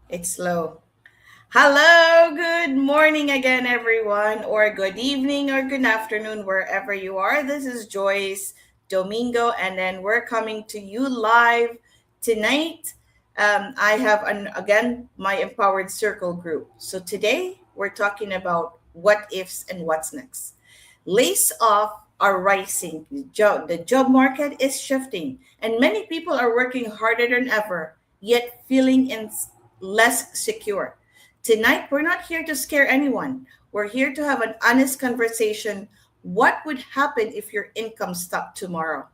It's low. Hello, good morning again, everyone, or good evening or good afternoon, wherever you are. This is Joyce Domingo, and then we're coming to you live tonight. I have again my Empowered Circle group. So today we're talking about what ifs and what's next. Lays off are rising. The job market is shifting, and many people are working harder than ever, yet feeling less secure. Tonight, we're not here to scare anyone. We're here to have an honest conversation. What would happen if your income stopped tomorrow?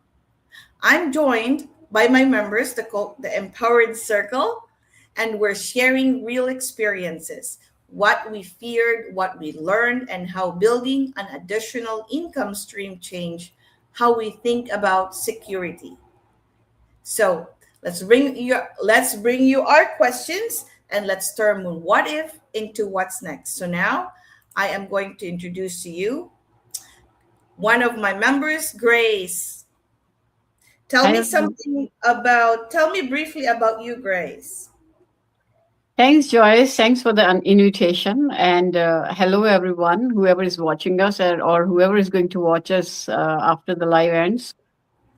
I'm joined by my members, the Empowered Circle, and we're sharing real experiences, what we feared, what we learned, and how building an additional income stream changed how we think about security. So let's bring you our questions and let's turn what if into what's next. So now I am going to introduce to you one of my members, Grace. Hi, everyone. Tell me briefly about you, Grace. Thanks, Joyce. Thanks for the invitation. And hello, everyone, whoever is watching us or whoever is going to watch us after the live ends.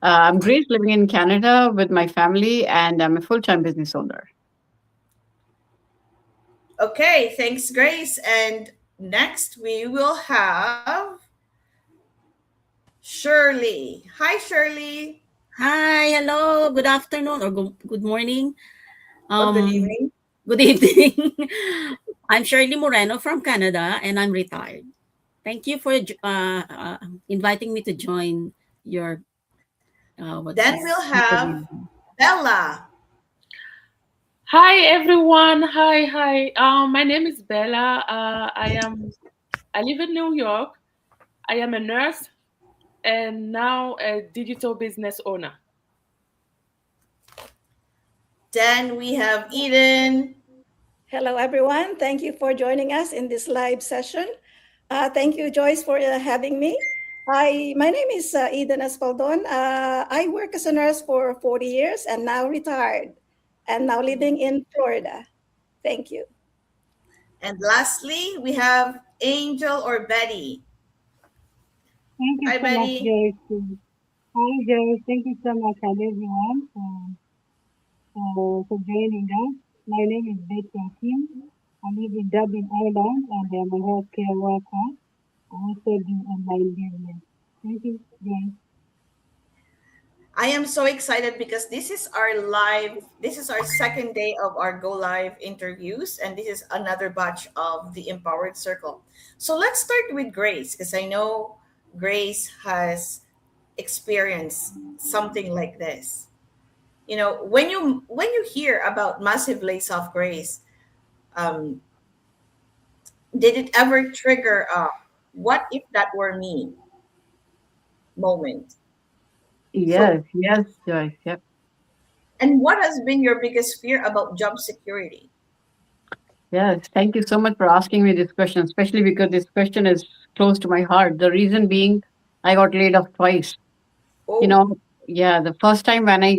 I'm Grace, living in Canada with my family, and I'm a full time business owner. Okay, thanks, Grace. And next we will have Shirley. Hi, Shirley. Hi, hello, good afternoon or good morning. Oh, good Um, evening. Good evening. I'm Shirley Moreno from Canada and I'm retired. Thank you for inviting me to join your what's Then this we'll have interview. Bella. Hi everyone. Hi. My name is Bella. I live in New York. I am a nurse and now a digital business owner. Then we have Eden. Hello, everyone. Thank you for joining us in this live session. Thank you, Joyce, for having me. My name is Eden Espaldon. I work as a nurse for 40 years and now retired and now living in Florida. Thank you. And lastly, we have Angel or Betty. Thank you Hi, so much, Betty. Joyce. Hi, Joyce. Thank you so much, and everyone, for joining us. My name is Betty Akim. I live in Dublin, Ireland, and I'm a healthcare worker. I also do online business. Thank you, Joyce. I am so excited because this is our second day of our Go Live interviews, and this is another batch of the Empowered Circle. So let's start with Grace, because I know Grace has experienced something like this. When you hear about massive lays off, Grace, um, did it ever trigger a "what if that were me" moment? So, Yes, Joyce. Yep. and what has been your biggest fear about job security? Yes. Thank you so much for asking me this question, especially because this question is close to my heart. The reason being, I got laid off twice. You Oh, know, yeah, the first time when I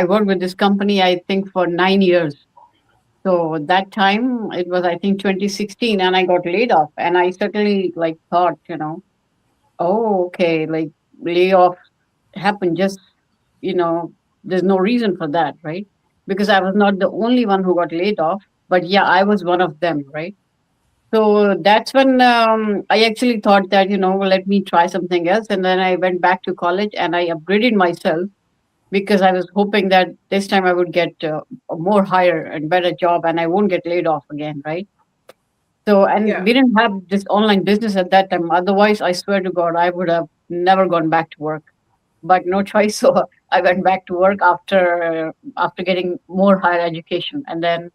worked with this company, I think for 9 years. So that time it was, I think, 2016, and I got laid off. And I certainly like thought, oh, okay, like layoff happened. Just you know, there's no reason for that, right? Because I was not the only one who got laid off, but yeah, I was one of them, right? So that's when I actually thought that well, let me try something else, and then I went back to college and I upgraded myself because I was hoping that this time I would get a more higher and better job and I won't get laid off again, right? So, and yeah. we didn't have this online business at that time. Otherwise, I swear to God, I would have never gone back to work. But no choice, so I went back to work after getting more higher education. And then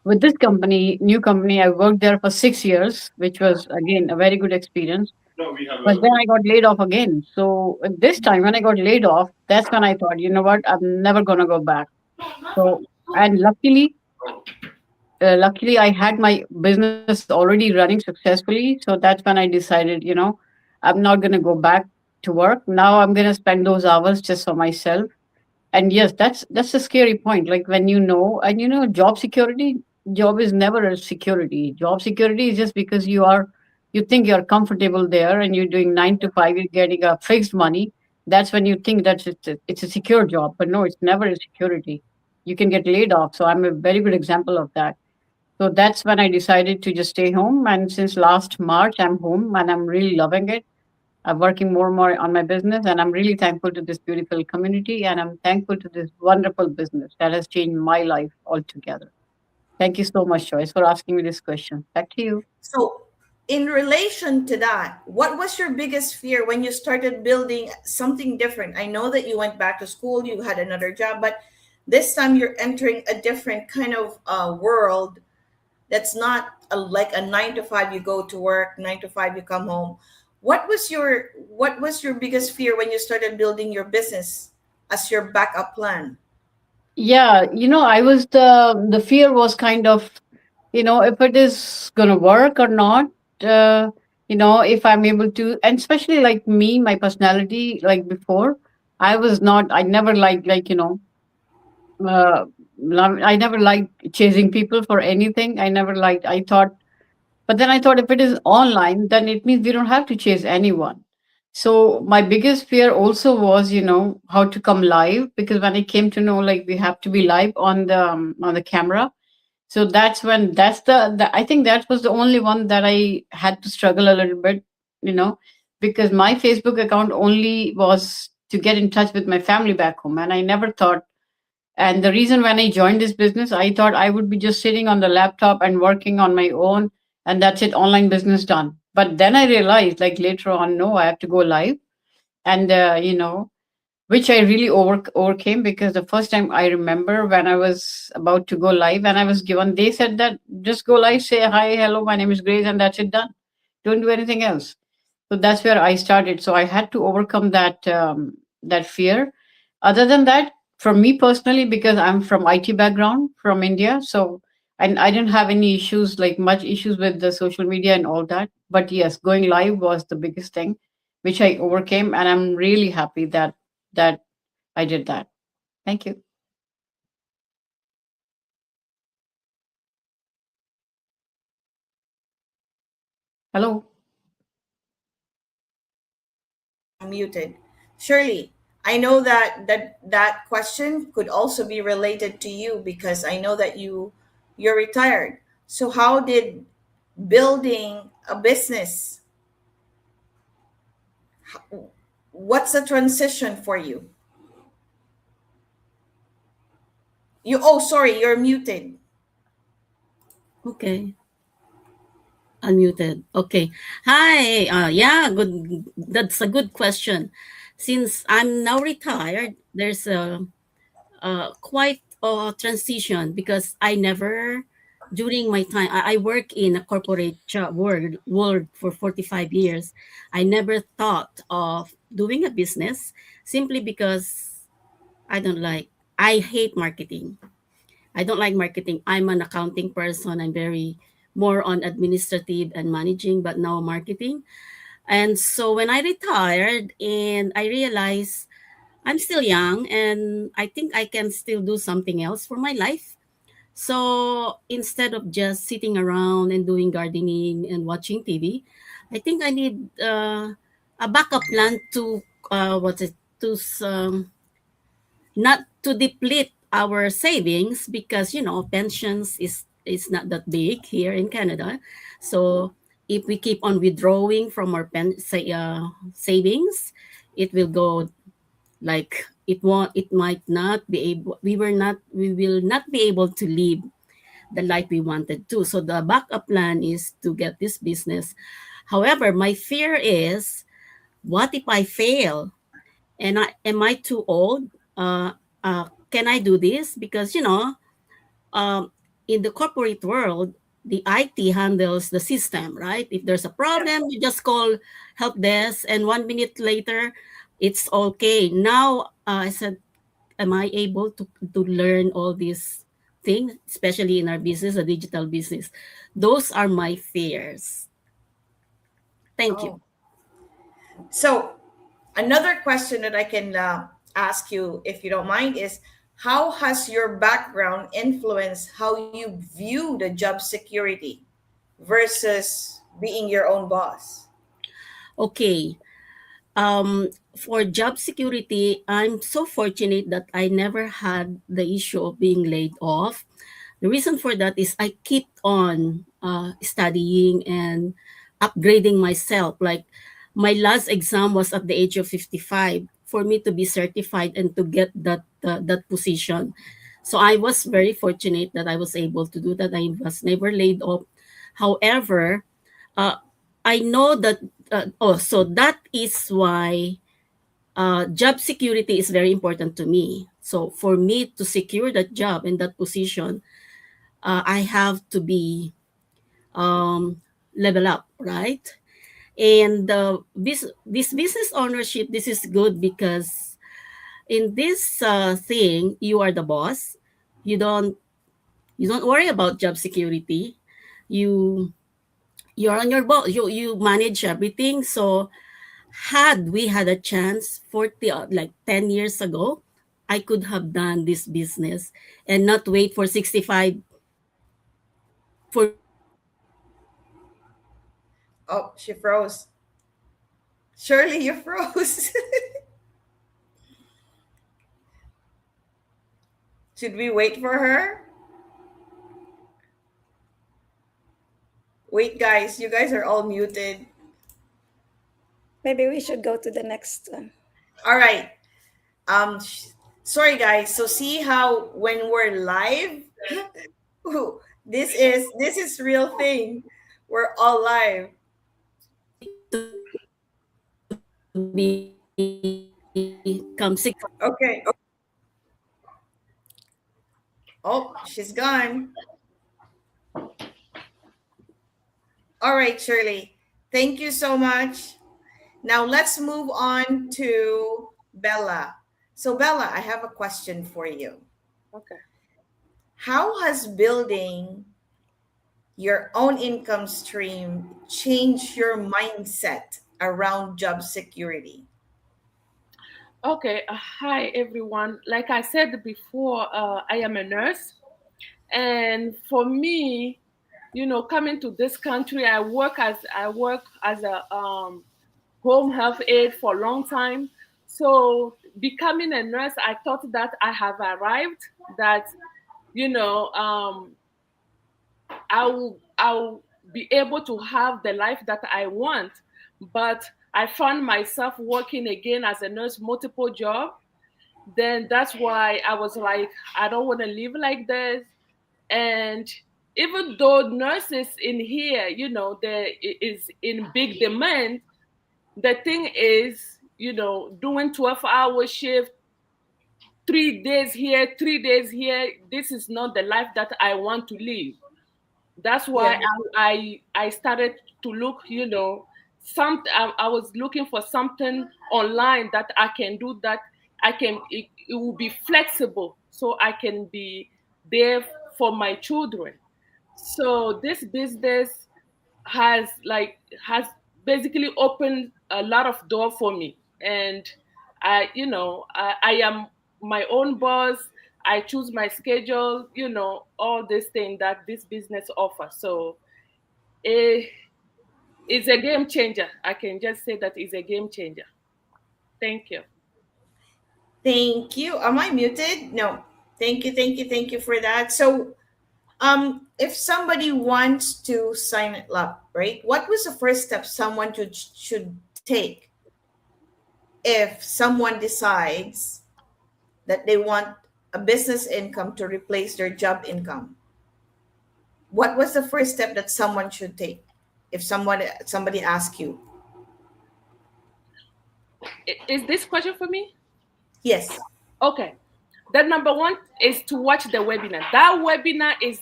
with this company, new company, I worked there for 6 years, which was again a very good experience. But then I got laid off again. So this time when I got laid off, that's when I thought, you know what, I'm never gonna go back. So and luckily I had my business already running successfully. So that's when I decided, I'm not gonna go back to work. Now I'm gonna spend those hours just for myself. And yes, that's a scary point. Like when you know, and job security, job is never a security. Job security is just because you think you're comfortable there and you're doing 9 to 5, you're getting a fixed money. That's when you think that it's a secure job. But no, it's never a security. You can get laid off. So I'm a very good example of that. So that's when I decided to just stay home. And since last March, I'm home and I'm really loving it. I'm working more and more on my business, and I'm really thankful to this beautiful community, and I'm thankful to this wonderful business that has changed my life altogether. Thank you so much, Joyce, for asking me this question. Back to you. So, in relation to that, what was your biggest fear when you started building something different? I know that you went back to school, you had another job, but this time you're entering a different kind of world that's not like a 9 to 5 you go to work, 9 to 5 you come home. What was your biggest fear when you started building your business as your backup plan? Yeah, I was the fear was kind of, if it is gonna work or not. Uh, if I'm able to, and especially like me, my personality, like before, I never like uh, I never liked chasing people for anything. I thought, but then I thought if it is online, then it means we don't have to chase anyone. So my biggest fear also was, how to come live, because when I came to know like we have to be live on the camera. So that's I think that was the only one that I had to struggle a little bit, you know, because my Facebook account only was to get in touch with my family back home, and I never thought. And the reason when I joined this business, I thought I would be just sitting on the laptop and working on my own, and that's it, online business done. But then I realized, like later on, no, I have to go live, and which I really overcame, because the first time I remember when I was about to go live and I was given, they said that just go live, say hi, hello, my name is Grace, and that's it, done. Don't do anything else. So that's where I started. So I had to overcome that fear. Other than that, for me personally, because I'm from IT background from India, so and I didn't have any issues, like much issues with the social media and all that. But yes, going live was the biggest thing, which I overcame, and I'm really happy that I did that. Thank you. Hello. Muted. Shirley, I know that question could also be related to you because I know that you're retired. So how did building a business, what's the transition for you? Sorry, you're muted. Okay. Unmuted. Okay. Hi. Yeah, good. That's a good question. Since I'm now retired, there's a quite a transition because I never, during my time, I work in a corporate world for 45 years. I never thought of doing a business simply because I don't like, I hate marketing. I don't like marketing. I'm an accounting person. I'm very more on administrative and managing, but now marketing. And so when I retired and I realized I'm still young and I think I can still do something else for my life. So instead of just sitting around and doing gardening and watching TV, I think I need a backup plan to what's it to not to deplete our savings because pensions is not that big here in Canada. So if we keep on withdrawing from our savings, it will go like it might not be able we will not be able to live the life we wanted to. So the backup plan is to get this business. However, my fear is, what if I fail? And am I too old? Can I do this? Because um, in the corporate world, the IT handles the system, right? If there's a problem, you just call help desk, and 1 minute later, it's okay. Now, I said, am I able to learn all these things, especially in our business, a digital business? Those are my fears. Thank you. Oh. So another question that I can ask you, if you don't mind, is how has your background influenced how you view the job security versus being your own boss? Okay. For job security, I'm so fortunate that I never had the issue of being laid off. The reason for that is I keep on studying and upgrading myself. Like my last exam was at the age of 55 for me to be certified and to get that position. So I was very fortunate that I was able to do that. I was never laid off. However, uh, I know that so that is why job security is very important to me. So for me to secure that job and that position, I have to be um, level up, right? And this business ownership, this is good because in this thing, you are the boss. You don't you don't worry about job security. You you're on your boat. You manage everything. So had we had a chance 40 like 10 years ago, I could have done this business and not wait for 65 for me to Oh, she froze. Surely you froze. Should we wait for her? Wait, guys, you guys are all muted. Maybe we should go to the next one. All right. Um, sh- Sorry, guys. So see how when we're live, ooh, this is real thing. We're all live. become 6. Okay. Oh, she's gone. All right, Shirley. Thank you so much. Now let's move on to Bella. So Bella, I have a question for you. Okay. How has building your own income stream changed your mindset around job security? Okay. Hi, everyone. Like I said before, I am a nurse. And for me, coming to this country, I work as a home health aide for a long time. So becoming a nurse, I thought that I have arrived, that you know I'll be able to have the life that I want. But I found myself working again as a nurse, multiple job. Then that's why I was like, I don't want to live like this. And even though nurses in here, there is in big demand, the thing is, doing 12-hour shift, 3 days here, 3 days here, this is not the life that I want to live. That's why Yeah. I started to look, I was looking for something online that I can do, that it will be flexible, so I can be there for my children. So this business has basically opened a lot of door for me. And I am my own boss. I choose my schedule, all this thing that this business offers. So it, it's a game changer. I can just say that it's a game changer. Thank you. Thank you. Am I muted? No. Thank you for that. So, if somebody wants to sign it up, right? What was the first step someone should take if someone decides that they want a business income to replace their job income? What was the first step that someone should take if somebody asks you? Is this question for me? Yes. Okay. The number one is to watch the webinar. That webinar is,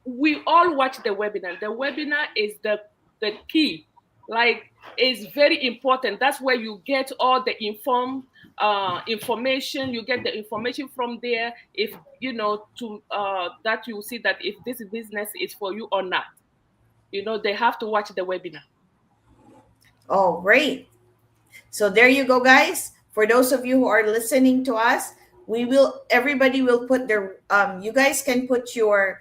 we all watch the webinar. The webinar is the key. Like, it's very important. That's where you get all the information. You get the information from there. If to that you see that if this business is for you or not. They have to watch the webinar. Oh, great. So there you go, guys. For those of you who are listening to us, everybody will put their, you guys can put your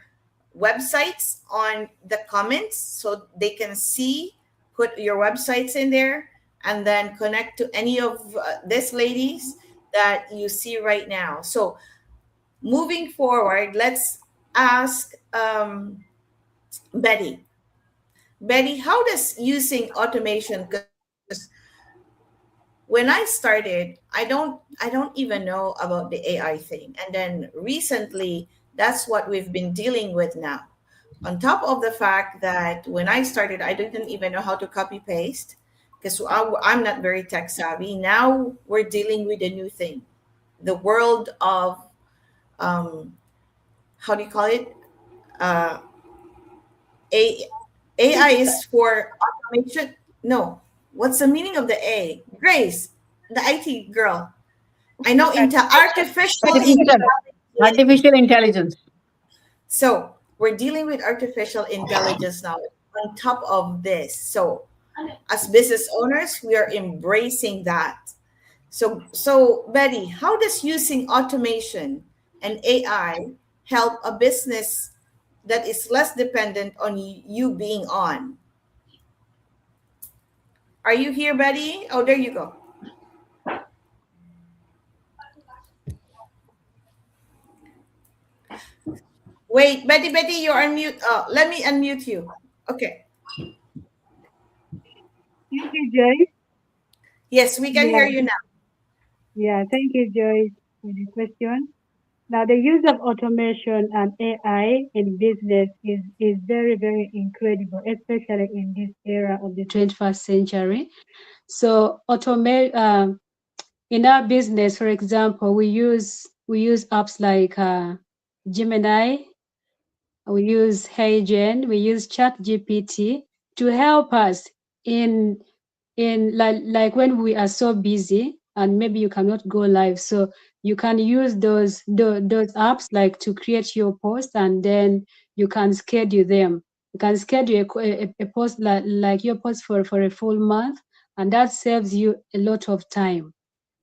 websites on the comments so they can see, put your websites in there, and then connect to any of these ladies that you see right now. So moving forward, let's ask Betty. Betty, how does using automation? Because when I started, I don't even know about the AI thing, and then recently, that's what we've been dealing with now. On top of the fact that when I started, I didn't even know how to copy paste because I'm not very tech savvy. Now we're dealing with a new thing, the world of um, how do you call it? Uh, A AI Digital. is for automation. No, what's the meaning of the A? Grace, the IT girl. I know into Artificial. artificial Artificial, intelligence. artificial intelligence. So we're dealing with artificial intelligence now on top of this. So as business owners, we are embracing that. So Betty, how does using automation and AI help a business that is less dependent on you being on? Are you here, Betty? Oh, there you go. Wait, Betty, you're on mute. Let me unmute you. Okay. Thank you, Joyce. Yes, we can hear Yeah, you now. yeah, thank you, Joyce, for the question. Now, the use of automation and AI in business is very, very incredible, especially in this era of the 21st century. So, in our business, for example, we use apps like Gemini, we use HeyGen, we use ChatGPT to help us in like when we are so busy and maybe you cannot go live, so you can use those apps like to create your post, and then you can schedule them. You can schedule a post like your post for a full month, and that saves you a lot of time.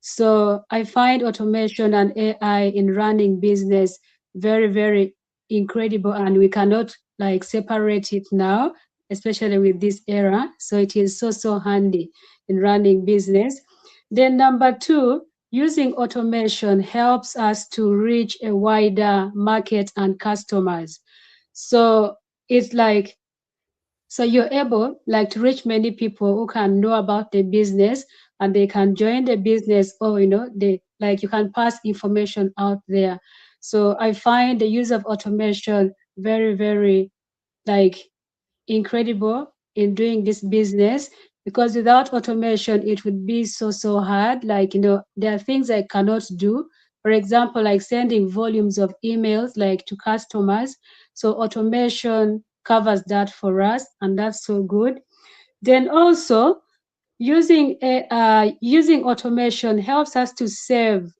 So I find automation and AI in running business very, very incredible, and we cannot like separate it now, especially with this era. So it is so handy in running business. Then number two, using automation helps us to reach a wider market and customers. So it's like, so you're able like to reach many people who can know about the business, and they can join the business, or they like you can pass information out there. So I find the use of automation very, very like incredible in doing this business, because without automation it would be so hard. Like, there are things I cannot do, for example, like sending volumes of emails like to customers. So automation covers that for us, and that's so good. Then also, using automation helps us to save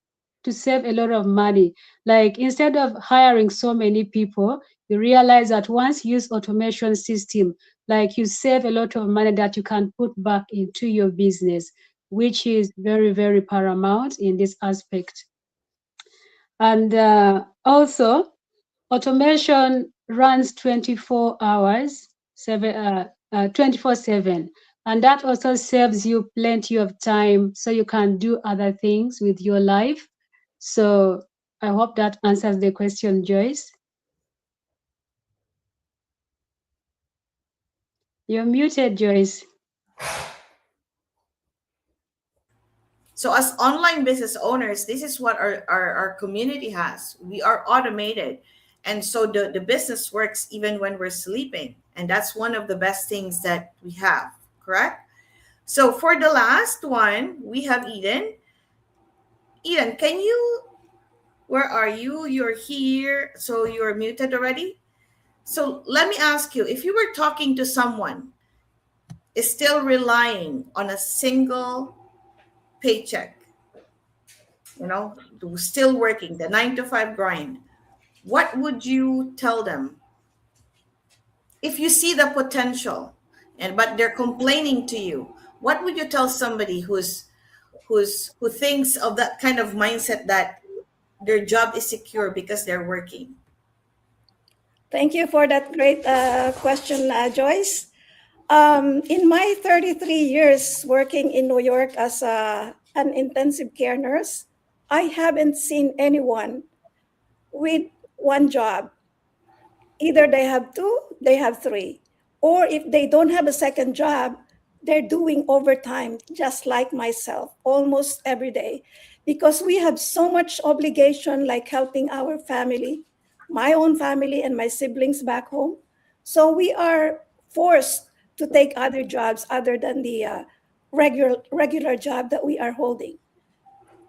a lot of money. Like, instead of hiring so many people, you realize that once you use automation system, like, you save a lot of money that you can put back into your business, which is very, very paramount in this aspect. And also, automation runs 24 hours, 24/7. And that also saves you plenty of time so you can do other things with your life. So I hope that answers the question, Joyce. You're muted, Joyce. So as online business owners, this is what our community has. We are automated. And so the business works even when we're sleeping. And that's one of the best things that we have, correct? So for the last one, we have Eden. Eden, can you, where are you? You're here. So you're muted already. So let me ask you, if you were talking to someone is still relying on a single paycheck, still working the 9 to 5 grind, what would you tell them if you see the potential, and but they're complaining to you? What would you tell somebody who thinks of that kind of mindset that their job is secure because they're working? Thank you for that great question, Joyce. In my 33 years working in New York as an intensive care nurse, I haven't seen anyone with one job. Either they have two, they have three. Or if they don't have a second job, they're doing overtime, just like myself, almost every day. Because we have so much obligation, like helping our family, my own family, and my siblings back home. So we are forced to take other jobs other than the regular job that we are holding.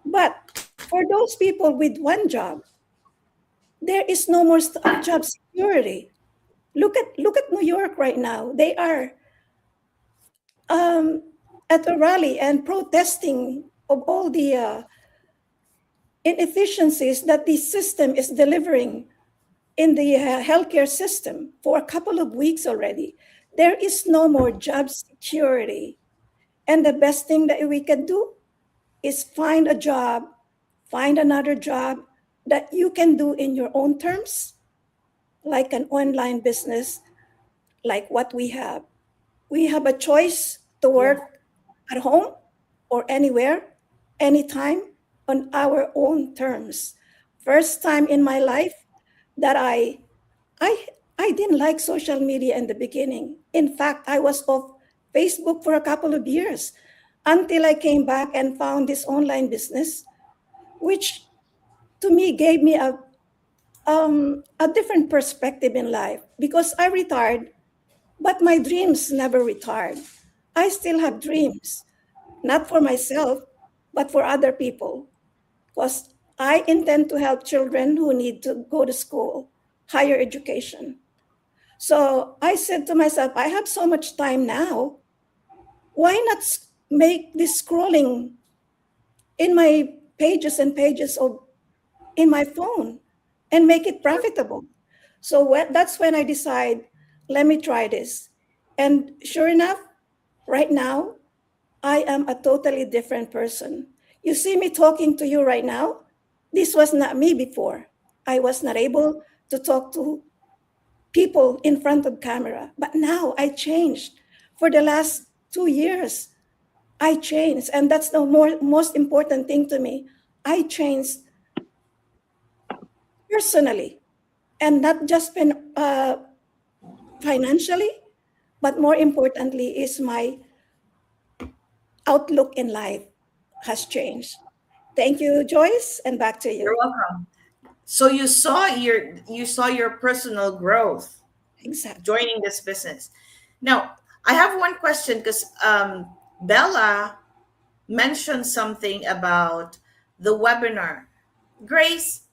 But for those people with one job, there is no more job security. Look at New York right now. They are um, at a rally and protesting of all the inefficiencies that the system is delivering in the healthcare system for a couple of weeks already. There is no more job security. And the best thing that we can do is find a job, find another job that you can do in your own terms, like an online business, like what we have. We have a choice to Yeah. work at home or anywhere, anytime, on our own terms. First time in my life that I I didn't like social media in the beginning. In fact, I was off Facebook for a couple of years until I came back and found this online business, which to me gave me a different perspective in life because I retired, but my dreams never retired. I still have dreams, not for myself, but for other people, because I intend to help children who need to go to school, higher education. So I said to myself, I have so much time now. Why not make this scrolling in my pages and pages of in my phone and make it profitable? So that's when I decide, let me try this. And sure enough, right now, I am a totally different person. You see me talking to you right now. This was not me before. I was not able to talk to people in front of camera. But now I changed. For the last 2 years, I changed. And that's the most important thing to me. I changed personally and not just financially, but more importantly, is my outlook in life has changed. Thank you, Joyce, and back to You're you. welcome. So you saw your personal growth Exactly. joining this business. Now, I have one question because Bella mentioned something about the webinar. Grace,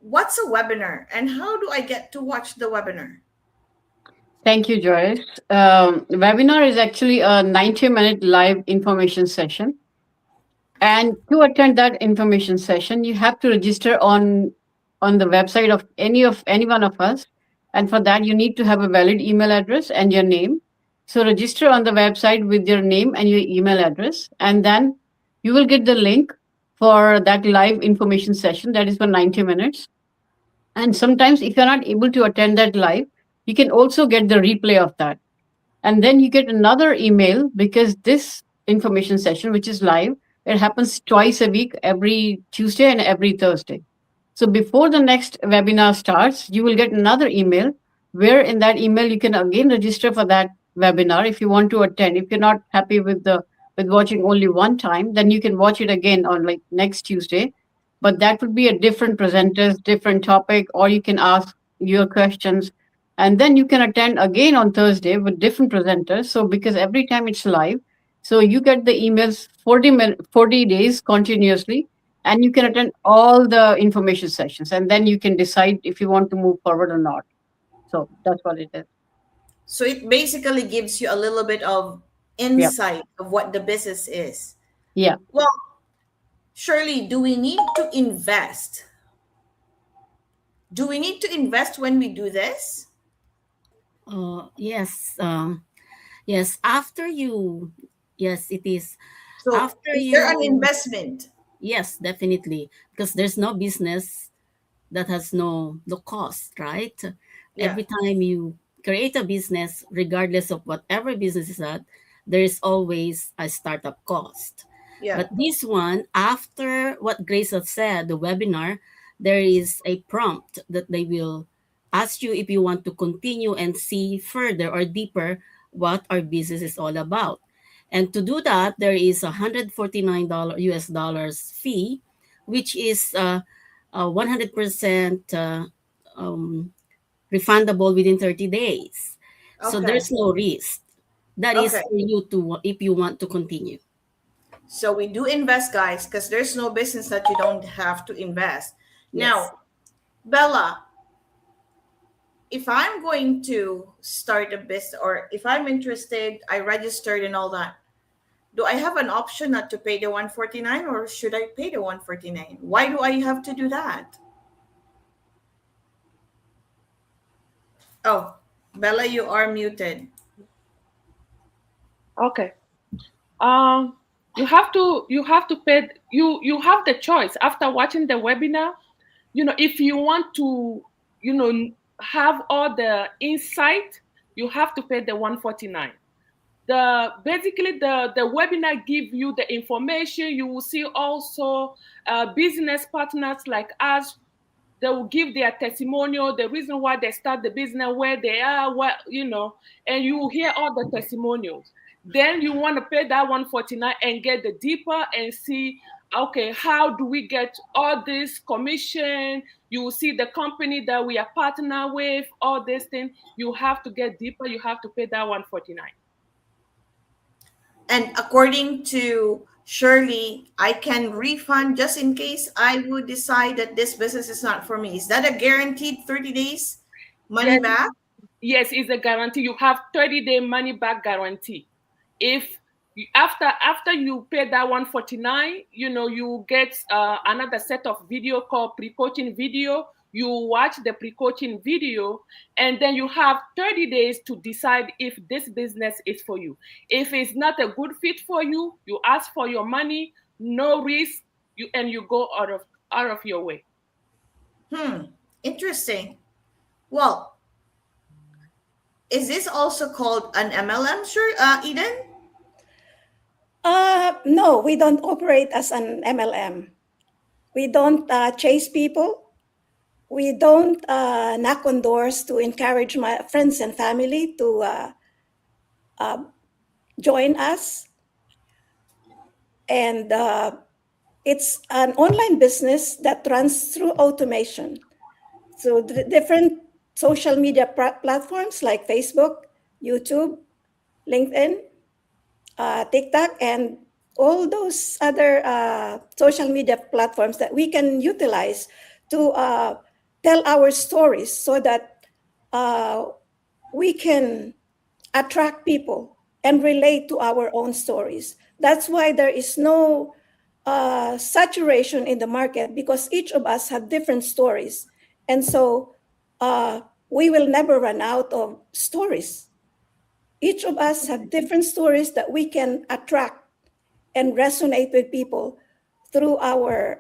what's a webinar and how do I get to watch the webinar? Thank you, Joyce. Webinar is actually a 90-minute live information session. And to attend that information session, you have to register on the website of any one of us. And for that, you need to have a valid email address and your name. So register on the website with your name and your email address, and then you will get the link for that live information session that is for 90 minutes. And sometimes, if you're not able to attend that live, you can also get the replay of that. And then you get another email because this information session, which is live, it happens twice a week, every Tuesday and every Thursday. So before the next webinar starts, you will get another email where in that email you can again register for that webinar if you want to attend. If you're not happy with watching only one time, then you can watch it again on like next Tuesday. But that would be a different presenters, different topic, or you can ask your questions. And then you can attend again on Thursday with different presenters. So because every time it's live, so you get the emails 40 days continuously, and you can attend all the information sessions, and then you can decide if you want to move forward or not. So that's what it is. So it basically gives you a little bit of Yeah. insight of what the business is. Yeah. Well, Shirley, do we need to invest when we do this? Yes. Yes. After you, yes, it is. So After is there an you, investment? yes, definitely, because there's no business that has no cost, right? Yeah, Every time you create a business, regardless of whatever business is that, there is always a startup cost. yeah. But this one, after what Grace has said, the webinar, there is a prompt that they will ask you if you want to continue and see further or deeper what our business is all about. And to do that, there is $149 US dollars fee, which is 100% refundable within 30 days. So Okay, there's no risk. That is okay. for you to, if you want to continue. So we do invest, guys, because there's no business that you don't have to invest. Yes. Now, Bella, if I'm going to start a business or if I'm interested, I registered and all that, do I have an option not to pay the 149 or should I pay the 149? Why do I have to do that? Oh, Bella, you are muted. Okay. Um, you have to pay. You have the choice after watching the webinar. If you want to, you know, have all the insight, you have to pay the 149. The webinar give you the information. You will see also business partners like us. They will give their testimonial, the reason why they start the business, where they are, and you will hear all the testimonials. Then you want to pay that 149 and get the deeper and see, okay, how do we get all this commission? You will see the company that we are partner with, all this thing. You have to get deeper. You have to pay that 149. And according to Shirley, I can refund just in case I would decide that this business is not for me. Is that a guaranteed 30 days money Yes, back? yes, it's a guarantee. You have 30-day money back guarantee. If after you pay that 149, you get another set of video called pre-coaching video. You watch the pre-coaching video, and then you have 30 days to decide if this business is for you. If it's not a good fit for you, you ask for your money, no risk, you go out of your way. Hmm, interesting. Well, is this also called an MLM, sure, Eden? No, we don't operate as an MLM. We don't chase people. We don't knock on doors to encourage my friends and family to uh, join us. And it's an online business that runs through automation. So the different social media platforms like Facebook, YouTube, LinkedIn, TikTok, and all those other social media platforms that we can utilize to tell our stories so that uh, we can attract people and relate to our own stories. That's why there is no saturation in the market because each of us have different stories. And so uh, we will never run out of stories. Each of us have different stories that we can attract and resonate with people through our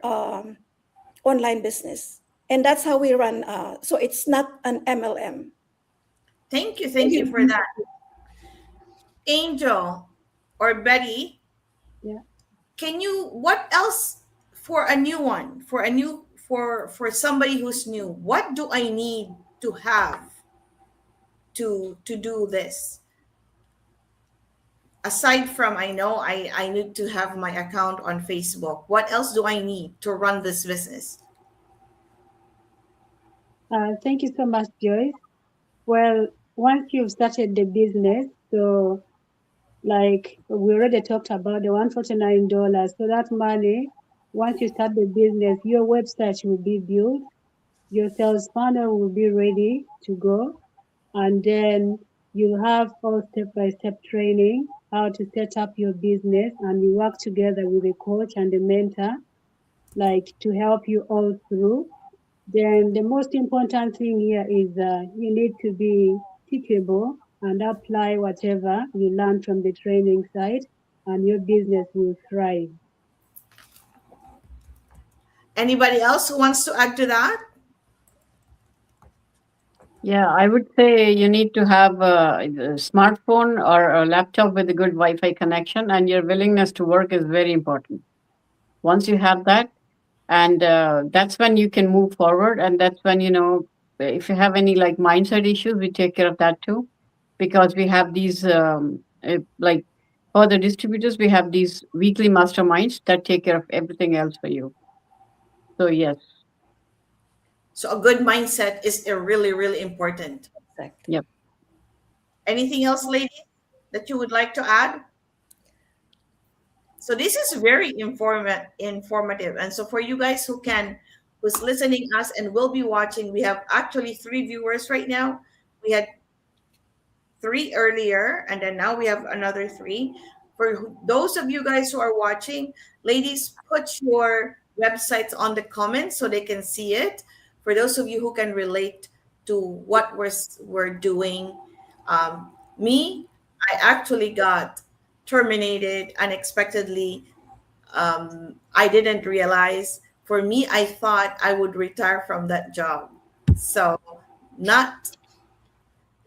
online business. And that's how we run. So it's not an MLM. Thank you for that. Angel or Betty, Yeah. can you what else for a new one? For a new for somebody who's new, what do I need to have to do this? Aside from I know I need to have my account on Facebook, what else do I need to run this business? Thank you so much, Joyce. Well, once you've started the business, so like we already talked about the $149. So that money, once you start the business, your website will be built, your sales funnel will be ready to go, and then you have all step-by-step training how to set up your business, and you work together with a coach and a mentor, like to help you all through. Then the most important thing here is you need to be teachable and apply whatever you learn from the training side and your business will thrive. Anybody else who wants to add to that? Yeah, I would say you need to have a smartphone or a laptop with a good Wi-Fi connection, and your willingness to work is very important. Once you have that, and that's when you can move forward, and that's when if you have any like mindset issues, we take care of that too, because we have these like for the distributors, we have these weekly masterminds that take care of everything else for you. So yes, So a good mindset is really, really important. Exactly. yep. Anything else, ladies, that you would like to add? So this is very informative. And so for you guys who's listening us and will be watching, we have actually three viewers right now. We had three earlier, and then now we have another three. For those of you guys who are watching, ladies, put your websites on the comments so they can see it. For those of you who can relate to what we're doing, me, I actually got terminated unexpectedly. I didn't realize. For me, I thought I would retire from that job. So, not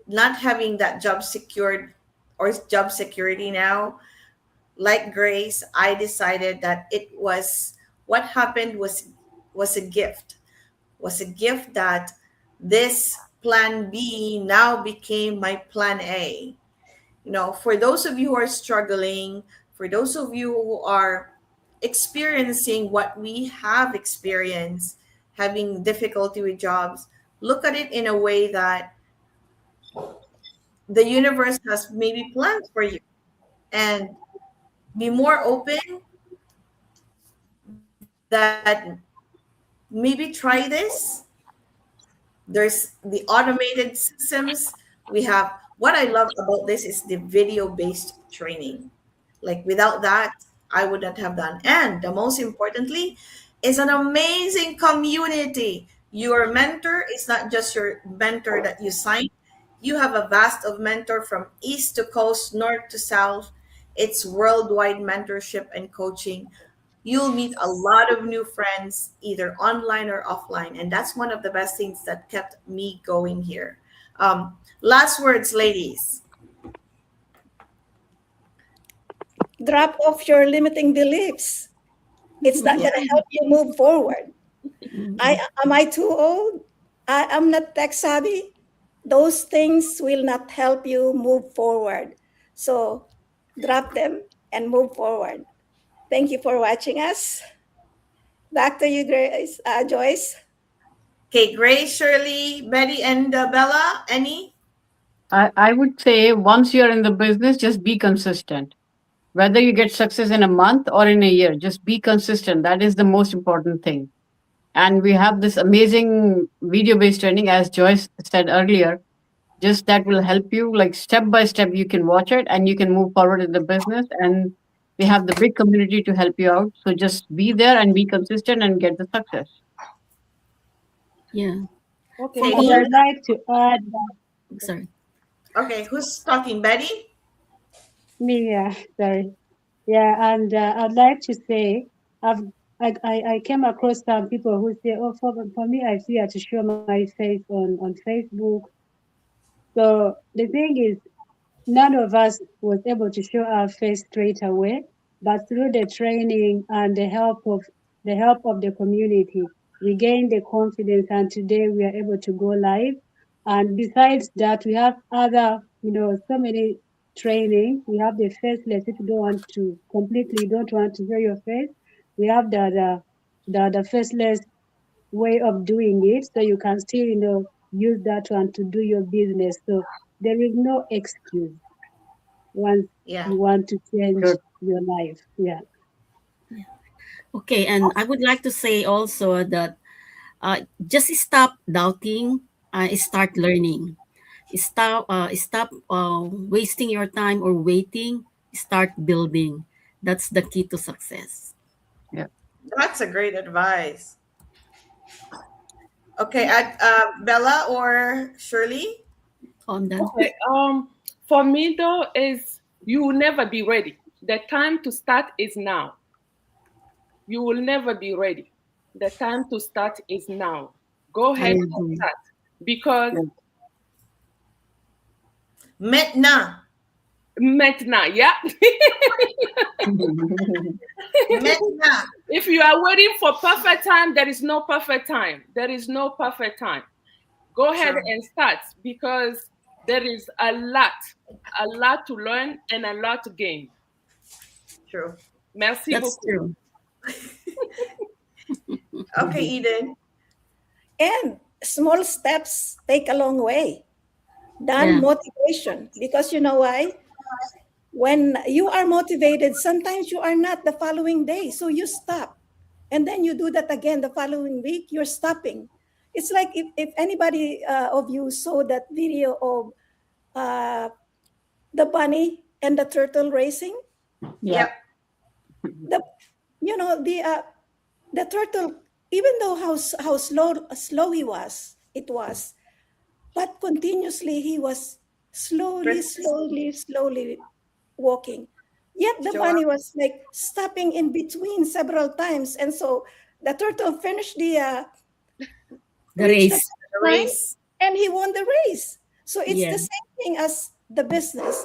not having that job secured or job security now, like Grace, I decided that it was what happened was a gift. Was a gift that this plan B now became my plan A. For those of you who are struggling, for those of you who are experiencing what we have experienced, having difficulty with jobs, look at it in a way that the universe has maybe plans for you, and be more open that maybe try this. There's the automated systems. We have what I love about this is the video based training. Like without that, I would not have done. And the most importantly, is an amazing community. Your mentor is not just your mentor that you sign. You have a vast of mentor from east to coast, north to south. It's worldwide mentorship and coaching. You'll meet a lot of new friends, either online or offline. And that's one of the best things that kept me going here. Last words, ladies. Drop off your limiting beliefs. It's not Yeah. going to help you move forward. Mhm. Am I too old? I'm not tech savvy. Those things will not help you move forward. So drop them and move forward. Thank you for watching us. Back to you, Grace, Joyce. Okay, Grace, Shirley, Betty, and Bella, any? I would say once you're in the business, just be consistent. Whether you get success in a month or in a year, just be consistent. That is the most important thing. And we have this amazing video based training, as Joyce said earlier, just that will help you like step by step. You can watch it and you can move forward in the business. And we have the big community to help you out. So just be there and be consistent and get the success. Yeah. Okay, For Okay, And me, I'd like to add sorry. Okay, who's talking? Betty? me, sorry. Yeah, and I'd like to say I've I came across some people who say, oh, for me, I fear to show my face on Facebook. So the thing is, none of us was able to show our face straight away, but through the training and the help of the community, we gained the confidence, and today we are able to go live. And besides that, we have other, so many training. We have the faceless. If you don't want to completely don't want to show your face, we have the faceless way of doing it, so you can still use that one to do your business. So there is no excuse once Yeah. you want to change Good. your life. Yeah. Okay, and I would like to say also that just stop doubting, start learning. Stop wasting your time or waiting. Start building. That's the key to success. Yeah. That's a great advice. Okay, Bella or Shirley? On done. okay. For me though, is you will never be ready. The time to start is now. You will never be ready. The time to start is now. Go I ahead and agree. start because Maintenant. maintenant, yeah. Maintenant. If you are waiting for perfect time, there is no perfect time. There is no perfect time. Go ahead True. and start because there is a lot to learn and a lot to gain. True. Merci That's beaucoup. true. Okay, Eden. And small steps take a long way. Then Yeah. motivation, because you know why? When you are motivated, sometimes you are not the following day. So you stop. And then you do that again the following week, you're stopping. It's like if anybody of you saw that video of uh, the bunny and the turtle racing, Yeah. Yep. the you know the turtle, even though how slow he was, it was, but continuously he was Persist. slowly walking. Yet the Show up. bunny was like stopping in between several times, and so the turtle finished The reached the race. finish The line, race. and he won the race. So it's Yeah. the same thing as the business.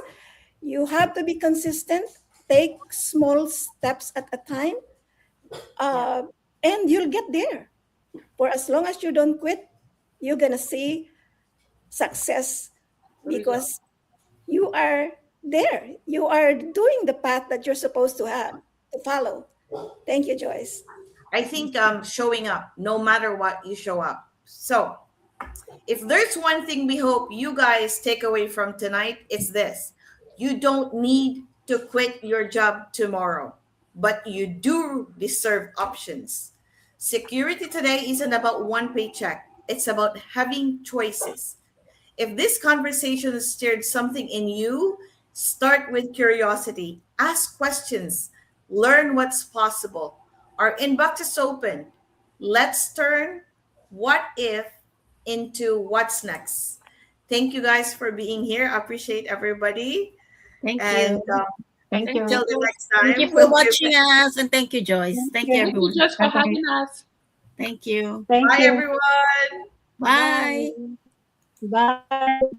You have to be consistent, take small steps at a time, Yeah. uh, and you'll get there. For as long as you don't quit, you're gonna see success Result. because you are there. You are doing the path that you're supposed to have to follow. Thank you, Joyce. I think showing up, no matter what, you show up. So if there's one thing we hope you guys take away from tonight, it's this. You don't need to quit your job tomorrow, but you do deserve options. Security today isn't about one paycheck, it's about having choices. If this conversation stirred something in you, start with curiosity. Ask questions. Learn what's possible. Our inbox is open. Let's turn what if into what's next. Thank you guys for being here. I appreciate everybody. Thank And you. Thank Thank till you. the you. next Thank you time, for we'll be watching us, and thank you, Joyce. Thank Thank you, you. Thank you everyone. just for Bye-bye. having us. Thank you. Thank bye you. everyone. Bye. Bye. Bye.